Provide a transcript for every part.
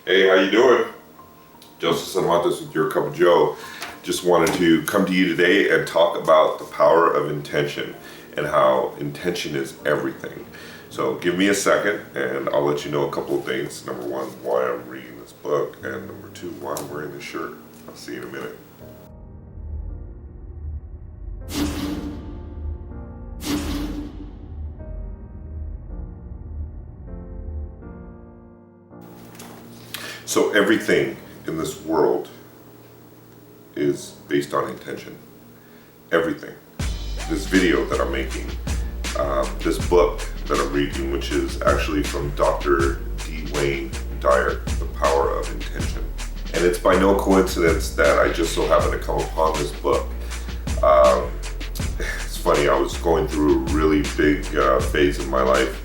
Hey, how you doing? Joseph Cervantes with Your Cup of Joe. Just wanted to come to you today and talk about the power of intention and how intention is everything. So give me a second and I'll let you know a couple of things. Number one, why I'm reading this book, and number two, why I'm wearing this shirt. I'll see you in a minute. So everything in this world is based on intention. Everything. This video that I'm making, this book that I'm reading, which is actually from Dr. D. Wayne Dyer, The Power of Intention. And it's by no coincidence that I just so happened to come upon this book. It's funny, I was going through a really big phase in my life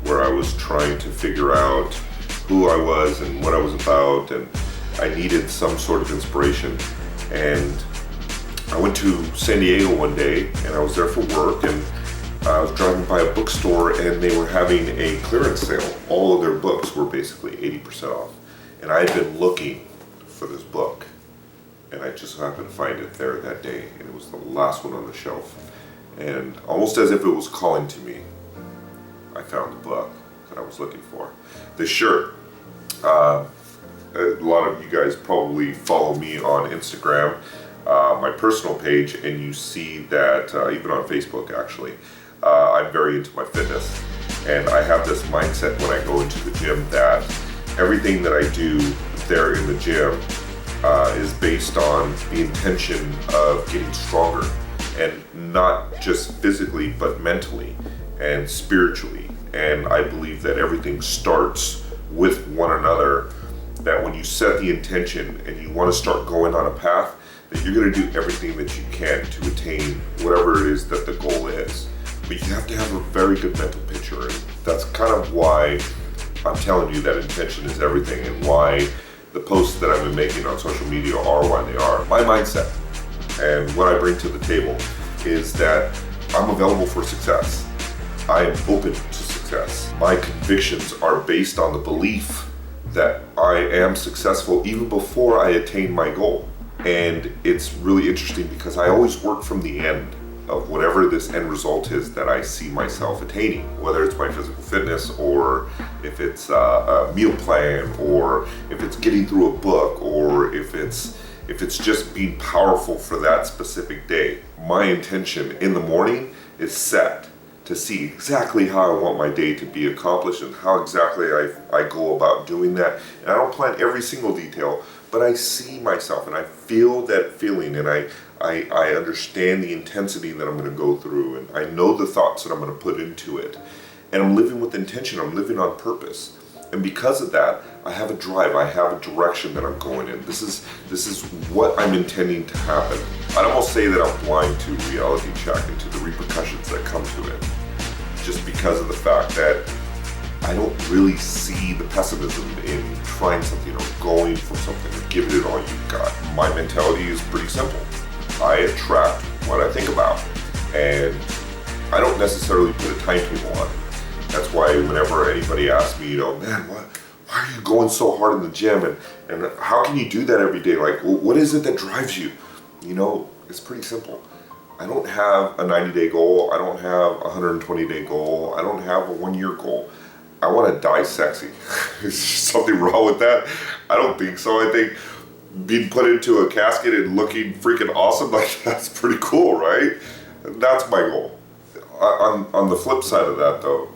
where I was trying to figure out who I was and what I was about, and I needed some sort of inspiration. And I went to San Diego one day and I was there for work, and I was driving by a bookstore and they were having a clearance sale. All of their books were basically 80% off. And I had been looking for this book and I just happened to find it there that day, and it was the last one on the shelf. And almost as if it was calling to me, I found the book that I was looking for. This shirt. A lot of you guys probably follow me on Instagram, my personal page, and you see that even on Facebook actually, I'm very into my fitness, and I have this mindset when I go into the gym that everything that I do there in the gym is based on the intention of getting stronger, and not just physically but mentally and spiritually. And I believe that everything starts with one another, that when you set the intention and you want to start going on a path, that you're going to do everything that you can to attain whatever it is that the goal is. But you have to have a very good mental picture, and that's kind of why I'm telling you that intention is everything, and why the posts that I've been making on social media are why they are. My mindset and what I bring to the table is that I'm available for success. I am open to success. My convictions are based on the belief that I am successful even before I attain my goal. And it's really interesting because I always work from the end of whatever this end result is that I see myself attaining, whether it's my physical fitness, or if it's a meal plan, or if it's getting through a book, or if it's just being powerful for that specific day. My intention in the morning is set to see exactly how I want my day to be accomplished and how exactly I go about doing that. And I don't plan every single detail, but I see myself and I feel that feeling, and I understand the intensity that I'm going to go through, and I know the thoughts that I'm going to put into it. And I'm living with intention, I'm living on purpose. And because of that, I have a drive, I have a direction that I'm going in. This is what I'm intending to happen. I'd almost say that I'm blind to reality check and to the repercussions that come to it, just because of the fact that I don't really see the pessimism in trying something or going for something or giving it all you've got. My mentality is pretty simple. I attract what I think about, and I don't necessarily put a timetable on it. That's why whenever anybody asks me, man, why are you going so hard in the gym, and how can you do that every day? Like, what is it that drives you? It's pretty simple. I don't have a 90-day goal. I don't have a 120-day goal. I don't have a 1-year goal. I want to die sexy. Is there something wrong with that? I don't think so. I think being put into a casket and looking freaking awesome, like, that's pretty cool, right? That's my goal. On the flip side of that, though,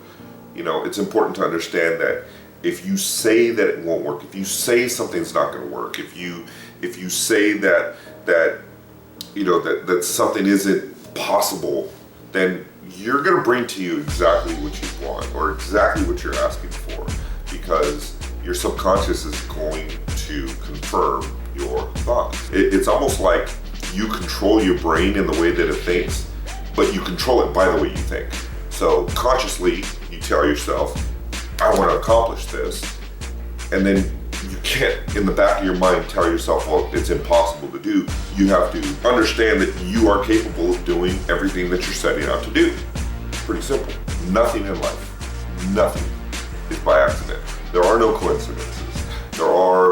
it's important to understand that if you say that it won't work, if you say something's not going to work, if you say that something isn't possible, then you're going to bring to you exactly what you want or exactly what you're asking for, because your subconscious is going to confirm your thoughts. It's almost like you control your brain in the way that it thinks, but you control it by the way you think. So consciously, you tell yourself, I want to accomplish this, and then you can't, in the back of your mind, tell yourself, well, it's impossible to do. You have to understand that you are capable of doing everything that you're setting out to do. Pretty simple. Nothing in life, nothing is by accident. There are no coincidences. There are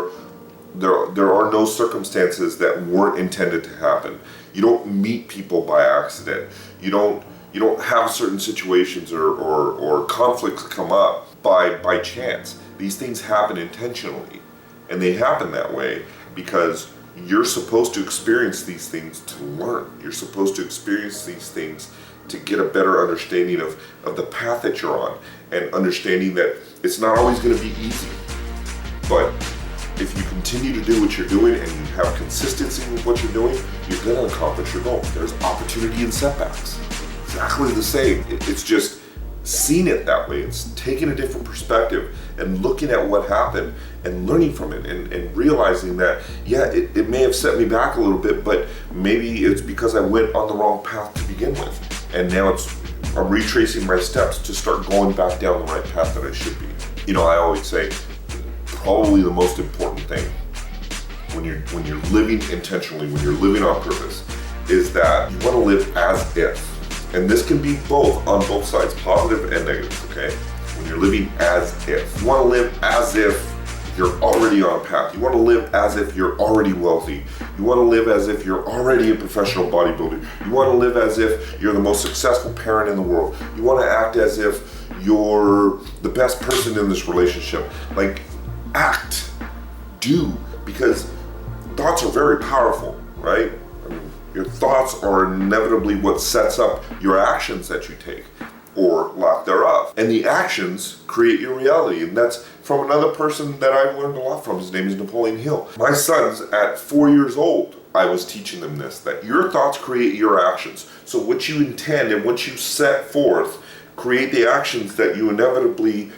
are no circumstances that weren't intended to happen. You don't meet people by accident. You don't have certain situations or conflicts come up by chance. These things happen intentionally, and they happen that way because you're supposed to experience these things to learn. You're supposed to experience these things to get a better understanding of the path that you're on, and understanding that it's not always going to be easy. But if you continue to do what you're doing and you have consistency with what you're doing, you're going to accomplish your goal. There's opportunity in setbacks. Exactly the same. It's just seeing it that way. It's taking a different perspective and looking at what happened and learning from it, and realizing that, yeah, it may have set me back a little bit, but maybe it's because I went on the wrong path to begin with. And now I'm retracing my steps to start going back down the right path that I should be. You know, I always say, probably the most important thing when you're living intentionally, when you're living on purpose, is that you want to live as if. And this can be both on both sides, positive and negative, okay? When you're living as if. You want to live as if you're already on a path. You want to live as if you're already wealthy. You want to live as if you're already a professional bodybuilder. You want to live as if you're the most successful parent in the world. You want to act as if you're the best person in this relationship. Like, act, do, because thoughts are very powerful, right? I mean, your thoughts are inevitably what sets up your actions that you take, or lack thereof. And the actions create your reality. And that's from another person that I've learned a lot from. His name is Napoleon Hill. My sons, at 4 years old, I was teaching them this, that your thoughts create your actions. So what you intend and what you set forth create the actions that you inevitably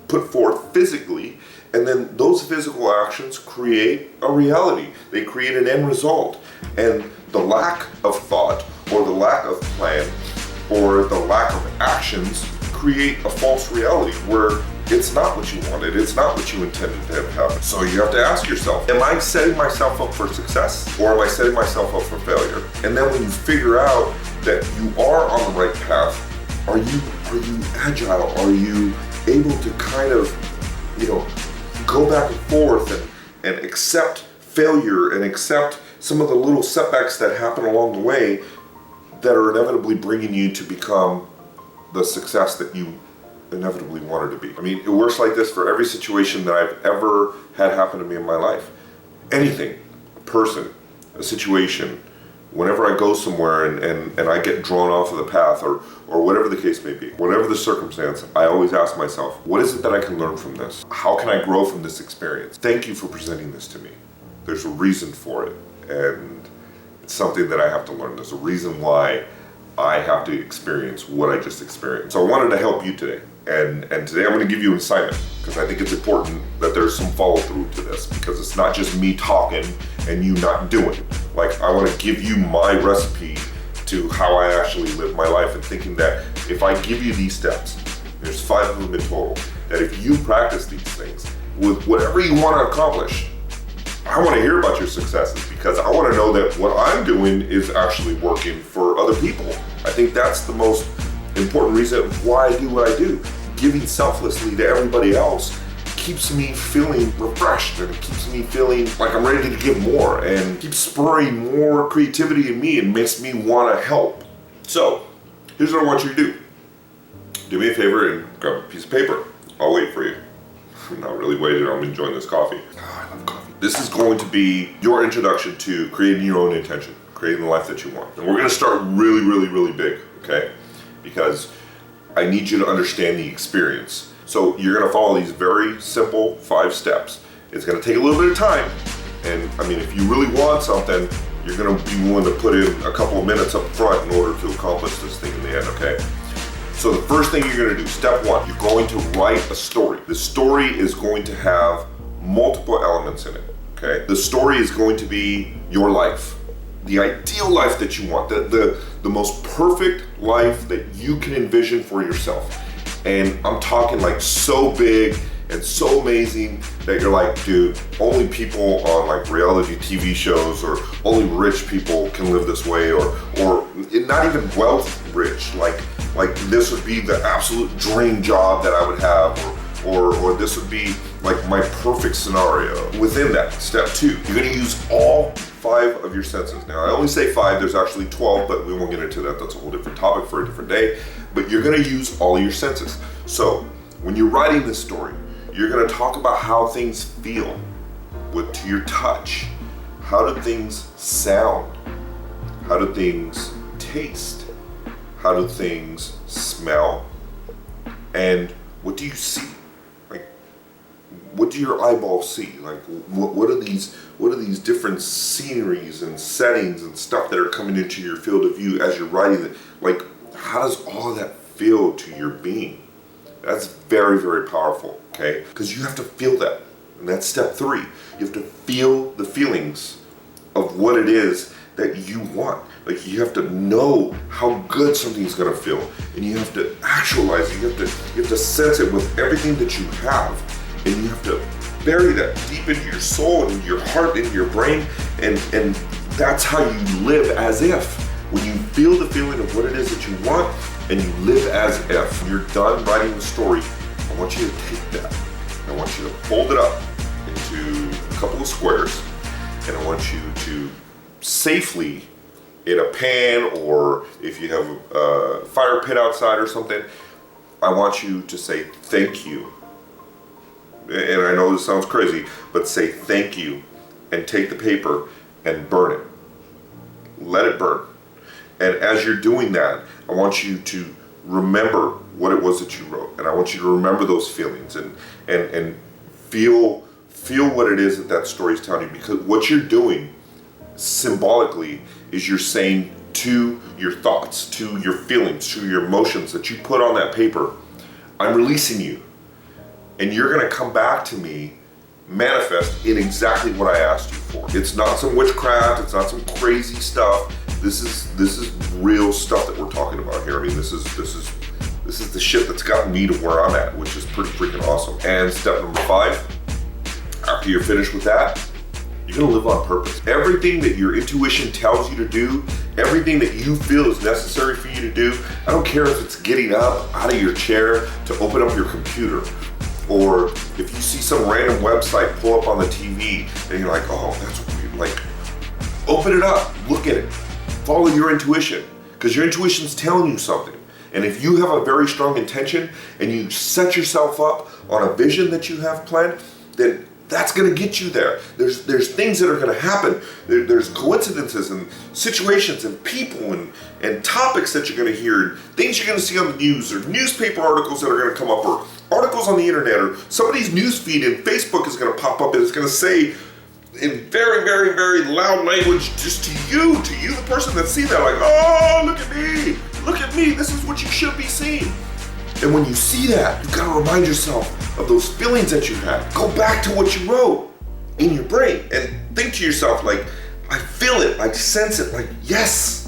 put forth physically. And then those physical actions create a reality. They create an end result. And the lack of thought, or the lack of plan, or the lack of actions create a false reality where it's not what you wanted, it's not what you intended to have happen. So you have to ask yourself, am I setting myself up for success, or am I setting myself up for failure? And then when you figure out that you are on the right path, are you agile? Are you able to kind of, go back and forth and accept failure and accept some of the little setbacks that happen along the way that are inevitably bringing you to become the success that you inevitably wanted to be? I mean, it works like this for every situation that I've ever had happen to me in my life. Anything, a person, a situation, whenever I go somewhere and I get drawn off of the path, or whatever the case may be, whatever the circumstance, I always ask myself, what is it that I can learn from this? How can I grow from this experience? Thank you for presenting this to me. There's a reason for it, and it's something that I have to learn. There's a reason why I have to experience what I just experienced. So I wanted to help you today. And today I'm going to give you an assignment, because I think it's important that there's some follow through to this, because it's not just me talking and you not doing. Like, I want to give you my recipe to how I actually live my life, and thinking that if I give you these steps, there's 5 of them in total, that if you practice these things with whatever you want to accomplish, I want to hear about your successes, because I want to know that what I'm doing is actually working for other people. I think that's the most important reason why I do what I do. Giving selflessly to everybody else keeps me feeling refreshed, and it keeps me feeling like I'm ready to give more, and keeps spurring more creativity in me and makes me want to help. So, here's what I want you to do. Do me a favor and grab a piece of paper. I'll wait for you. I'm not really waiting, I'm enjoying this coffee. Oh, I love coffee. This is going to be your introduction to creating your own intention, creating the life that you want. And we're gonna start really, really, really big, okay? Because I need you to understand the experience. So you're gonna follow these very simple 5 steps. It's gonna take a little bit of time. And I mean, if you really want something, you're gonna be willing to put in a couple of minutes up front in order to accomplish this thing in the end, okay? So the first thing you're gonna do, step 1, you're going to write a story. The story is going to have multiple elements in it, okay? The story is going to be your life. The ideal life that you want, the most perfect life that you can envision for yourself. And I'm talking like so big and so amazing that you're like, dude, only people on like reality TV shows, or only rich people can live this way, or not even wealth rich, like this would be the absolute dream job that I would have, or this would be like my perfect scenario. Within that, step 2, you're gonna use all 5 of your senses. Now, I only say 5, there's actually 12, but we won't get into that. That's a whole different topic for a different day. But you're gonna use all your senses. So, when you're writing this story, you're gonna talk about how things feel to your touch. How do things sound? How do things taste? How do things smell? And what do you see? Like, what do your eyeballs see? Like, what are these different sceneries and settings and stuff that are coming into your field of view as you're writing it? Like, how does all of that feel to your being? That's very, very powerful, okay? Because you have to feel that. And that's step 3. You have to feel the feelings of what it is that you want. Like, you have to know how good something's gonna feel, and you have to actualize it. You have to sense it with everything that you have, and you have to bury that deep into your soul and your heart and your brain, and that's how you live as if. When you feel the feeling of what it is that you want, and you live as if. When you're done writing the story, I want you to take that. I want you to fold it up into a couple of squares, and I want you to safely, in a pan, or if you have a fire pit outside or something, I want you to say thank you. And I know this sounds crazy, but say thank you, and take the paper and burn it. Let it burn. And as you're doing that, I want you to remember what it was that you wrote, and I want you to remember those feelings and feel what it is that story is telling you, because what you're doing symbolically is you're saying to your thoughts, to your feelings, to your emotions that you put on that paper, I'm releasing you, and you're gonna come back to me manifest in exactly what I asked you for. It's not some witchcraft, it's not some crazy stuff. This is real stuff that we're talking about here. I mean, this is the shit that's gotten me to where I'm at, which is pretty freaking awesome. And step number 5, after you're finished with that, you're gonna live on purpose. Everything that your intuition tells you to do, everything that you feel is necessary for you to do, I don't care if it's getting up out of your chair to open up your computer, or if you see some random website pull up on the TV and you're like, oh, that's weird. Like, open it up, look at it, follow your intuition, because your intuition's telling you something. And if you have a very strong intention and you set yourself up on a vision that you have planned, then that's gonna get you there. There's things that are gonna happen. There's coincidences and situations and people and topics that you're gonna hear, things you're gonna see on the news, or newspaper articles that are gonna come up, or articles on the internet, or somebody's news feed in Facebook is gonna pop up and it's gonna say in very, very, very loud language just to you, the person that's seeing that, like, oh, look at me, this is what you should be seeing. And when you see that, you've got to remind yourself of those feelings that you had. Go back to what you wrote in your brain and think to yourself, like, I feel it, I sense it, like, yes,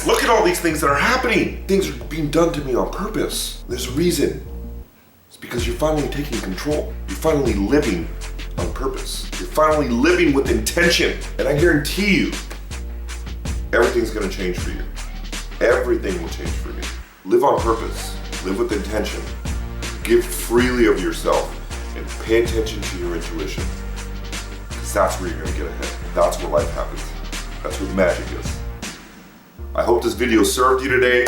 look at all these things that are happening. Things are being done to me on purpose. There's a reason. It's because you're finally taking control. You're finally living on purpose. You're finally living with intention. And I guarantee you, everything's gonna change for you. Everything will change for you. Live on purpose. Live with intention. Give freely of yourself and pay attention to your intuition. Because that's where you're gonna get ahead. That's where life happens. That's where magic is. I hope this video served you today.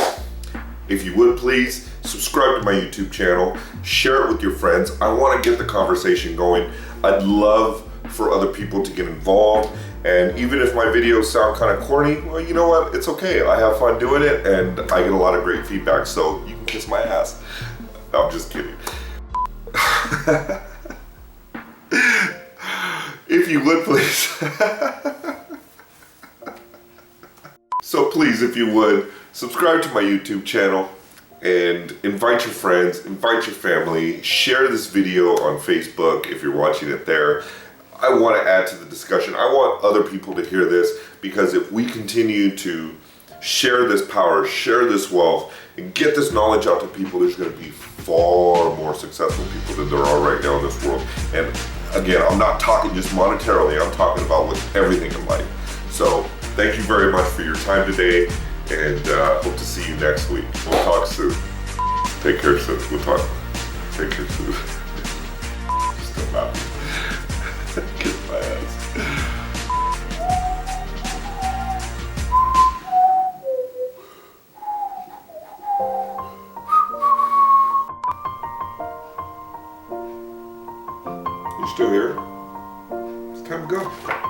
If you would, please subscribe to my YouTube channel, share it with your friends. I want to get the conversation going. I'd love for other people to get involved. And even if my videos sound kind of corny, well, you know what? It's okay. I have fun doing it, and I get a lot of great feedback, so you can kiss my ass. No, I'm just kidding. If you would, please. So please, if you would, subscribe to my YouTube channel and invite your friends, invite your family, share this video on Facebook if you're watching it there. I want to add to the discussion. I want other people to hear this, because if we continue to share this power, share this wealth, and get this knowledge out to people, there's going to be far more successful people than there are right now in this world. And again, I'm not talking just monetarily, I'm talking about with everything in life. So thank you very much for your time today, and hope to see you next week. We'll talk soon. Take care, sis. We'll talk. pictures too. Still not. Kiss my ass. You still here? It's time to go.